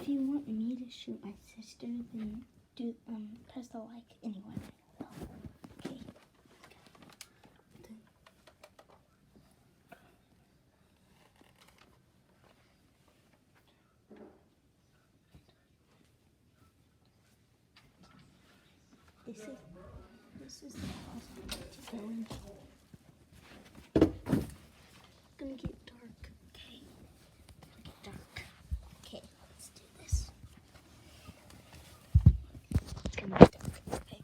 If you want me to shoot my sister, then press the like anyway. Okay. This is the house I'm going to go into. It's gonna get dark. Okay. It'll get dark. Okay, let's do this. It's gonna get dark. Okay.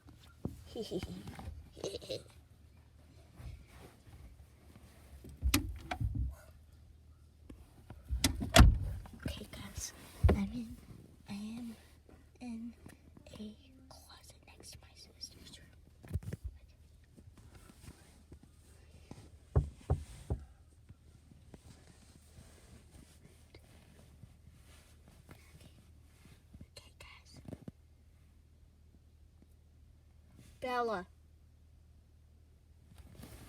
Okay, guys. I am in a closet next to my sister's room. Okay, guys. Bella.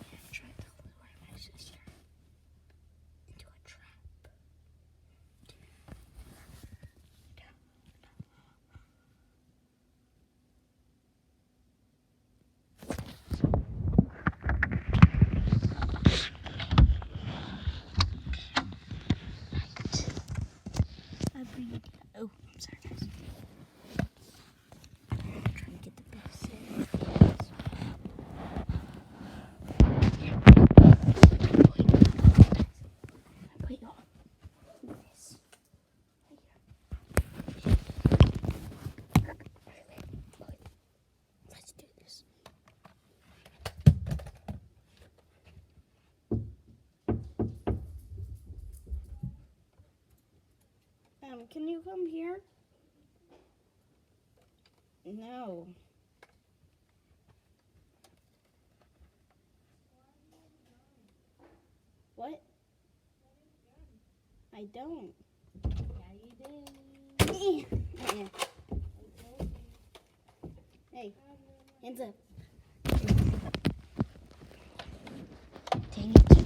I tried to lure my sister into a trap. Oh, I'm sorry, guys. I'm trying to get the best save. I put you on this. Right here. Let's do this. Can you come here? No. What? I don't. Yeah, you did. Hey, hands up. Dang it.